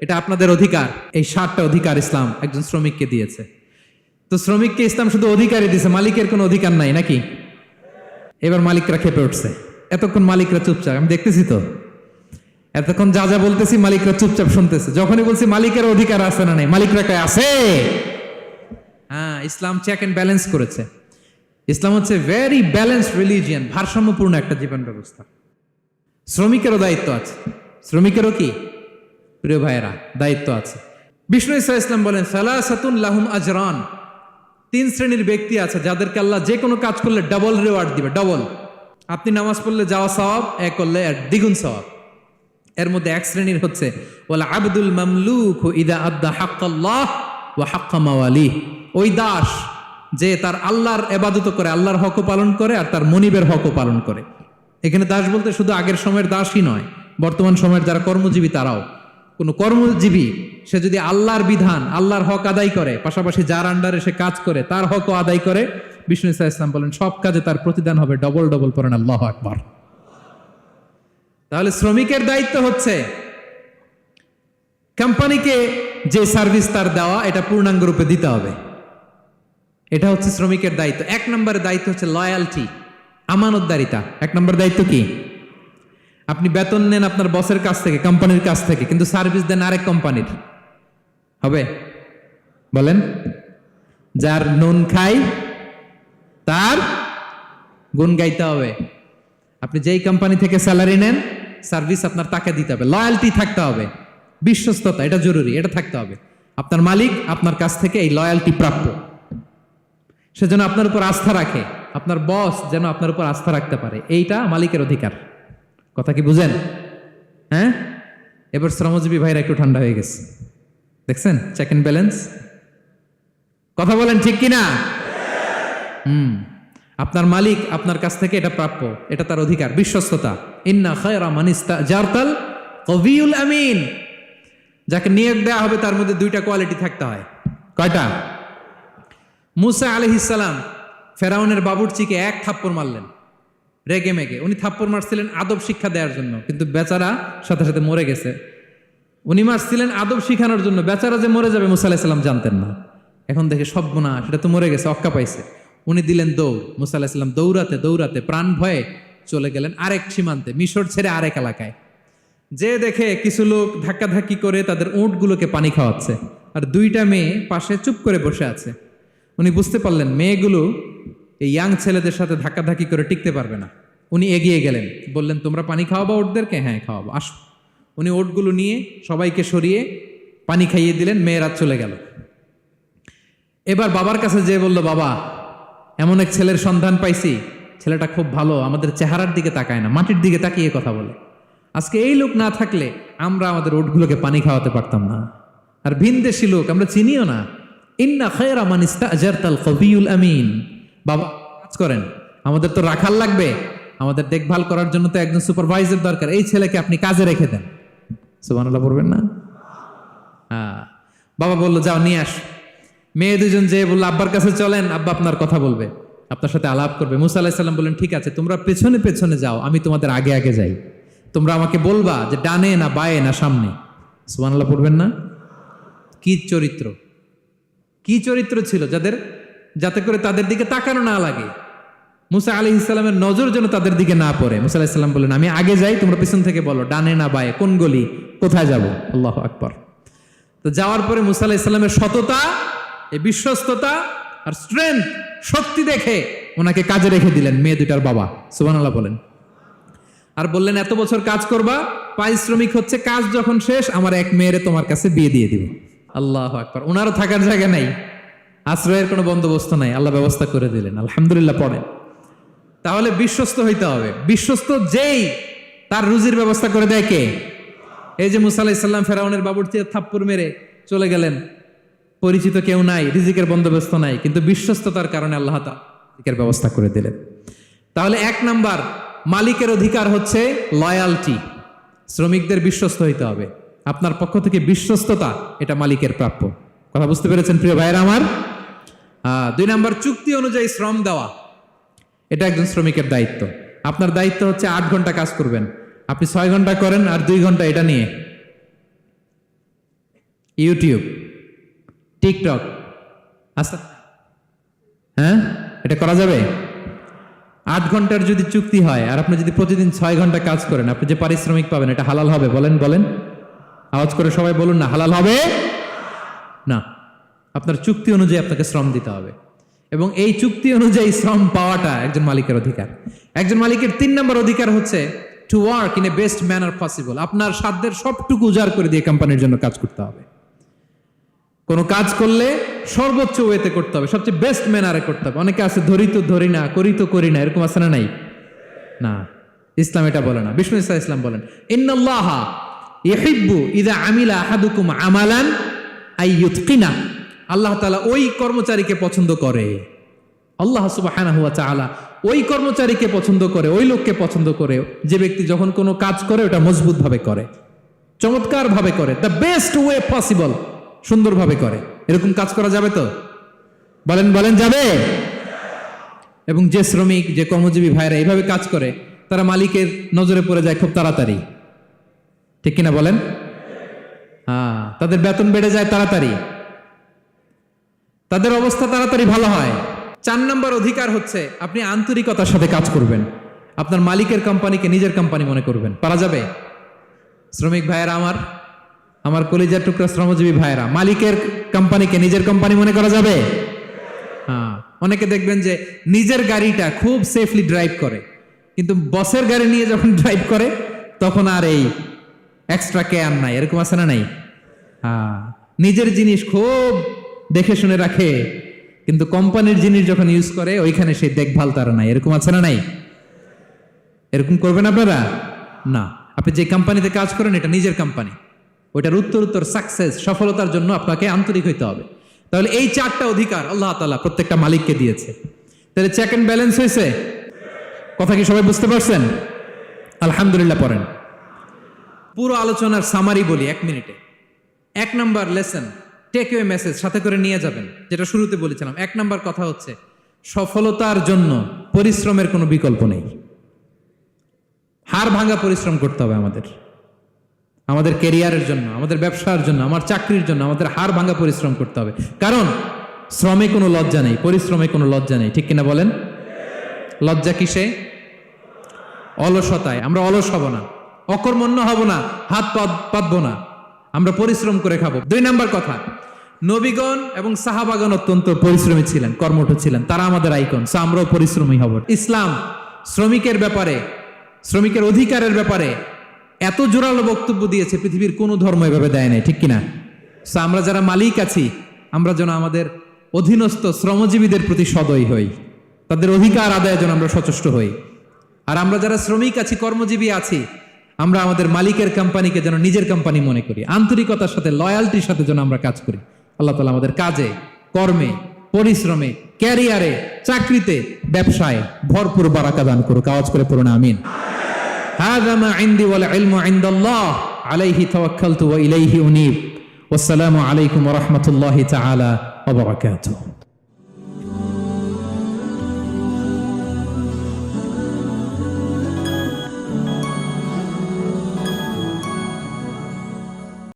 এটা আপনাদের অধিকার। এই 7টা অধিকার ইসলাম একজন শ্রমিককে দিয়েছে। তো শ্রমিককে ইসলাম শুধু অধিকারই দিয়েছে, মালিকের কোনো অধিকার নাই নাকি? এবার মালিকরা খেপে উঠছে। এতক্ষণ মালিকরা চুপচাপ, আমি দেখতেছি তো, এতক্ষণ যা যা বলতেছি মালিকরা চুপচাপ শুনতেছে। যখনই বলছি মালিকের অধিকার আছে না নাই, মালিকরা কয় আছে। হ্যাঁ, ইসলাম চেক এন্ড ব্যালেন্স করেছে। ইসলাম হচ্ছে ভেরি ব্যালেন্সড রিলিজিয়ান, ভারসাম্যপূর্ণ একটা জীবন ব্যবস্থা। শ্রমিকেরও দায়িত্ব আছে। শ্রমিকেরও কি প্রিয় ভাইয়েরা দায়িত্ব আছে। বিষ্ণু ইসা ইসলাম বলেন সালাসাতুন লাহুম আজরান, 3 শ্রেণীর ব্যক্তি আছে যাদেরকে আল্লাহ যে কোনো কাজ করলে ডাবল রিওয়ার্ড দিবে, ডাবল। আপনি নামাজ পড়লে যাওয়া সওয়াব, এক করলে দ্বিগুণ সওয়াব। এর মধ্যে এক শ্রেণীর হচ্ছে ওয়াল আবদুল মামলুক ইদা আদ্দা হাক্কাল্লাহ ওয়া হাক্কা মাওয়ালিহ, ওই দাস যে তার আল্লাহর ইবাদত করে, আল্লাহর হকও পালন করে আর তার মনিবের হকও পালন করে। এখানে দাস বলতে শুধু আগের সময়ের দাসই নয়, বর্তমান সময়ের যারা কর্মজীবী তারাও। কোনো কর্মজীবী সে যদি আল্লাহর বিধান, আল্লাহর হক আদায় করে, পাশাপাশি যার আন্ডারে সে কাজ করে তার হকও আদায় করে, বিষ্ণু ইসা ইসলাম বলেন সব কাজে তার প্রতিদান হবে ডবল ডবল। পড়েন আল্লাহু আকবার। তাহলে শ্রমিকের দায়িত্ব হচ্ছে কোম্পানিকে যে সার্ভিস তার দেওয়া এটা পূর্ণাঙ্গ রূপে দিতে হবে। এটা হচ্ছে শ্রমিকের দায়িত্ব। 1 নম্বরের দায়িত্ব হচ্ছে লয়ালটি, আমানতদারিতা। 1 নম্বর দায়িত্ব কি? আপনি বেতন নেন আপনার বসের কাছ থেকে, কোম্পানির কাছ থেকে, কিন্তু সার্ভিস দেন আরেক কোম্পানির, হবে? বলেন। যার নুন খাই তার গুণ গাইতে হবে। আপনি যেই কোম্পানি থেকে স্যালারি নেন, সার্ভিস আপনার তাকে দিতে হবে। লয়ালটি থাকতে হবে, বিশ্বস্ততা, এটা জরুরি, এটা থাকতে হবে। আপনার মালিক আপনার কাছ থেকে এই লয়ালটি প্রাপ্য, সে যেন আপনার উপর আস্থা রাখে, আপনার বস যেন আপনার উপর আস্থা রাখতে পারে, এইটা মালিকের অধিকার। কথা কি বুঝেন? হ্যাঁ, এবার শ্রমজীবী ভাইরা একটু ঠান্ডা হয়ে গেছে, দেখছেন চেক এন্ড ব্যালেন্স। কথা বলেন ঠিক কিনা? আপনার মালিক আপনার কাছ থেকে এটা প্রাপ্য, এটা তার অধিকার, বিশ্বস্ততা। ইন্না খায়রা মান ইস্তাজারতাল কবিউল আমিন, যাকে নিয়োগ দেওয়া হবে তার মধ্যে 2টা কোয়ালিটি থাকতে হয়। কয়টা? মুসা আলাইহিস সালাম ফেরাউনের বাবুর্চিকে 1 থাপ্পড় মারলেন রেগে মেগে। উনি থাপ্পড় মারছিলেন আদব শিক্ষা দেওয়ার জন্য, কিন্তু বেচারা সাথে সাথে মরে গেছে। উনি মারছিলেন আদব শিখানোর জন্য, বেচারা যে মরে যাবে মুসা আলাইহিস সালাম জানতেন না। এখন দেখে সর্বনাশ, সেটা তো মরে গেছে, অক্কা পাইছে। উনি দিলেন দৌড়। মুসা আলাইহিস সালাম দৌড়াতে দৌড়াতে প্রাণ ভয়ে চলে গেলেন আরেক সীমান্তে, মিশর ছেড়ে আরেক এলাকায়। যে দেখে কিছু লোক ধাক্কাধাক্কি করে তাদের উটগুলোকে পানি খাওয়াচ্ছে, আর 2টা মেয়ে পাশে চুপ করে বসে আছে। উনি বুঝতে পারলেন মেয়েগুলো এই ইয়াং ছেলেদের সাথে ধাক্কাধাক্কি করে টিকতে পারবে না। উনি এগিয়ে গেলেন, বললেন তোমরা পানি খাওয়াবো ওটদেরকে? হ্যাঁ খাওয়াবো, আসো। উনি ওটগুলো নিয়ে সবাইকে সরিয়ে পানি খাইয়ে দিলেন, মেয়েরা চলে গেল। এবার বাবার কাছে যেয়ে বলল, বাবা এমন এক ছেলের সন্ধান পাইছি, ছেলেটা খুব ভালো, আমাদের চেহারার দিকে তাকায় না, মাটির দিকে তাকিয়ে কথা বলে। আজকে এই লোক না থাকলে আমরা আমাদের ওটগুলোকে পানি খাওয়াতে পারতাম না। আর ভিনদেশি লোক, আমরা চিনিও না। ইন্না খায়রা মান ইস্তাজারতাল কবিউল আমিন। বাবা কাজ করেন, আমাদের তো রাখাল লাগবে, আমাদের দেখভাল করার জন্য তো একজন সুপারভাইজার দরকার, এই ছেলেকে আপনি কাজে রেখে দেন। সুবহানাল্লাহ পড়বেন না? হ্যাঁ। বাবা বললো যাও নিয়ে আস। মেয়ে 2জন যেয়ে বললো আব্বার কাছে চলেন, আব্বা আপনার কথা বলবে, আপনার সাথে আলাপ করবে। মুসা আলাইহিস সালাম বললেন ঠিক আছে, তোমরা পেছনে পেছনে যাও, আমি তোমাদের আগে আগে যাই। তোমরা আমাকে বলবা যে ডানে না বায়ে না সামনে। সুবহানাল্লাহ পড়বেন না? কি চরিত্র, কি চরিত্র ছিল যাতে করে তাদের দিকে তাকানো না লাগে, মুসা আলাইহিস সালামের নজর যেন তাদের দিকে না পড়ে। মুসা আলাইহিস সালাম বললেন আমি আগে যাই, তোমরা পিছন থেকে বলো ডানে না বায়ে, কোন গলি, কোথায় যাব। আল্লাহু আকবার। তো যাওয়ার পরে মুসা আলাইহিস সালামের সততা, এই বিশ্বস্ততা আর স্ট্রেংথ, শক্তি দেখে ওনাকে কাজে রেখে দিলেন মেয়ে 2টার বাবা। সুবহানাল্লাহ বলেন। আর বললেন এত বছর কাজ করবা, পারিশ্রমিক হচ্ছে কাজ যখন শেষ আমার এক মেয়েরে তোমার কাছে বিয়ে দিয়ে দিব। আল্লাহু আকবার। ওনারও থাকার জায়গা নাই, আশ্রয়ের কোনো বন্দোবস্ত নাই, আল্লাহ ব্যবস্থা করে দিলেন। আলহামদুলিল্লাহ পড়েন। তাহলে বিশ্বস্ত হইতে হবে। বিশ্বস্ত যেই তার রুজির ব্যবস্থা করে দেয় কে? এই যে মুসা আলাইহিস সালাম ফেরাউনের বাবুর্চিকে থাপ্পড় মেরে চলে গেলেন, পরিচিত কেউ নাই, রিজিকের বন্দোবস্ত নাই, কিন্তু বিশ্বস্ততার কারণে আল্লাহ তাআলা রিজিকের ব্যবস্থা করে দিলেন। তাহলে 1 নাম্বার মালিকের অধিকার হচ্ছে লয়ালটি। শ্রমিকদের বিশ্বস্ত হইতে হবে। আপনার পক্ষ থেকে বিশ্বস্ততা, এটা মালিকের প্রাপ্য। কথা বুঝতে পেরেছেন প্রিয় ভাইরা আমার? 2 নাম্বার চুক্তি অনুযায়ী শ্রম দেওয়া, এটা একজন শ্রমিকের দায়িত্ব। আপনার দায়িত্ব হচ্ছে 8 ঘন্টা কাজ করবেন, আপনি 6 ঘন্টা করেন আর 2 ঘন্টা এটা নিয়ে ইউটিউব, টিকটক, আচ্ছা হ্যাঁ, এটা করা যাবে? 8 ঘন্টার যদি চুক্তি হয় আর আপনি যদি প্রতিদিন 6 ঘন্টা কাজ করেন, আপনি যে পারিশ্রমিক পাবেন এটা হালাল হবে? বলেন বলেন, আওয়াজ করে সবাই বলুন না, হালাল হবে না। আপনার চুক্তি অনুযায়ী আপনাকে শ্রম দিতে হবে, এবং এই চুক্তি অনুযায়ী শ্রম পাওয়াটা একজন মালিকের অধিকার। একজন মালিকের 3 নম্বর অধিকার হচ্ছে to work in a best manner possible. আপনার সাধ্যের সবটুকু উজাড় করে দিয়ে কোম্পানির জন্য কাজ করতে হবে। কোনো কাজ করলে সর্বোচ্চ ওয়েতে করতে হবে, সবচেয়ে বেস্ট ম্যানারে করতে হবে। অনেকে আছে ধরি তো ধরি না, করি তো করি না, এরকম আছে না? নাই না, ইসলাম এটা বলে না। বিষ্ণু ইসলাম বলেন ইন্নাল্লাহা ইউহিব্বু ইযা আমিলা আহাদুকুম আমালান আইয়ুতকিনা। আল্লাহ তাআলা ওই কর্মচারীকে পছন্দ করে, আল্লাহ সুবহানাহু ওয়া তাআলা ওই কর্মচারীকে পছন্দ করে, ওই লোককে পছন্দ করে যে ব্যক্তি যখন কোনো কাজ করে ওটা মজবুত ভাবে করে, চমৎকার ভাবে করে, দ্য বেস্ট ওয়ে পসিবল, সুন্দরভাবে করে। এরকম কাজ করা যাবে তো? বলেন বলেন, যাবে? এবং যে শ্রমিক, যে কর্মজীবী ভাইরা এইভাবে কাজ করে তারা মালিকের নজরে পড়ে যায় খুব তাড়াতাড়ি, ঠিক কিনা বলেন? হ্যাঁ, তাদের বেতন বেড়ে যায় তাড়াতাড়ি, তাদের অবস্থা তাড়াতাড়ি ভালো হয়। 4 নম্বর অধিকার হচ্ছে আপনি আন্তরিকতার সাথে কাজ করবেন, আপনার মালিকের কোম্পানিকে নিজের কোম্পানি মনে করবেন। পারা যাবে? শ্রমিক ভাইয়েরা, আমার কলিজার টুকরা শ্রমজীবী ভাইয়েরা, মালিকের কোম্পানিকে নিজের কোম্পানি মনে করা যাবে? হ্যাঁ, অনেকে দেখবেন যে নিজের গাড়িটা খুব সেফলি ড্রাইভ করে, কিন্তু বসের গাড়ি নিয়ে যখন ড্রাইভ করে তখন আর এই এক্সট্রা কেয়ার নাই, এরকম আছে না? নাই। হ্যাঁ, নিজের জিনিস খুব দেখে শুনে রাখে, কিন্তু কোম্পানির জিনিস যখন ইউজ করে ওইখানে সেই দেখভাল তার নাই, এরকম আছে না? নাই। এরকম করবেন আপনারা না। আপনি যে কোম্পানিতে কাজ করেন এটা নিজের কোম্পানি, ওইটার উত্তর সাকসেস, সফলতার জন্য আপনাকে আন্তরিক হইতে হবে। তাহলে এই 4টা অধিকার আল্লাহ তাআলা প্রত্যেকটা মালিককে দিয়েছে। তাহলে চেক এন্ড ব্যালেন্স হয়েছে? কথা কি সবাই বুঝতে পারছেন? আলহামদুলিল্লাহ। পড়েন। পুরো আলোচনার সামারি বলি 1 মিনিটে। 1 number lesson, takeaway message সাথে করে নিয়ে যাবেন, যেটা শুরুতে বলেছিলাম। 1 নাম্বার কথা হচ্ছে সফলতার জন্য পরিশ্রমের কোনো বিকল্প নেই। হাড় ভাঙা পরিশ্রম করতে হবে আমাদের ক্যারিয়ারের জন্য, আমাদের ব্যবসার জন্য, আমার চাকরির জন্য আমাদের হাড় ভাঙা পরিশ্রম করতে হবে। কারণ শ্রমে কোনো লজ্জা নেই, পরিশ্রমে কোনো লজ্জা নেই, ঠিক কিনা বলেন? লজ্জা কিসে? অলসতায়। আমরা অলস হব না, অকর্মণ্য হব না, হাত পাতবো না, আমরা পরিশ্রম করে খাবো। 2 নাম্বার কথা, নবীগণ এবং সাহাবাগণ অত্যন্ত পরিশ্রমী ছিলেন, কর্মঠ ছিলেন, তারা আমাদের আইকন, আমরাও পরিশ্রমী হব। ইসলাম শ্রমিকের ব্যাপারে, শ্রমিকের অধিকারের ব্যাপারে এত জোরালো বক্তব্য দিয়েছে, পৃথিবীর কোনো ধর্ম এভাবে দেয় নাই, ঠিক কিনা? আমরা যারা মালিক আছি আমরা যেন আমাদের অধীনস্থ শ্রমজীবীদের প্রতি সদয় হই, তাদের অধিকার আদায়ের জন্য আমরা সচেষ্ট হই। আর আমরা যারা শ্রমিক আছি, কর্মজীবী আছি, আমরা আমাদের মালিকের কোম্পানিকে যেন নিজের কোম্পানি মনে করি, আন্তরিকতার সাথে, লয়ালটির সাথে যেন আমরা কাজ করি। আল্লাহ তাআলা আমাদের কাজে, কর্মে, পরিশ্রমে, ক্যারিয়ারে, চাকরিতে, ব্যবসায় ভরপুর বারাকা দান করুক। আওয়াজ করে পড়ুন আমিন। হাযা মা ইনদি ওয়াল ইলমু ইনদাল্লাহ আলাইহি তাওয়াক্কালতু ওয়া ইলাইহি উনীব। ওয়াসসালামু আলাইকুম ওয়া রাহমাতুল্লাহি তাআলা ওয়া বারাকাতুহু।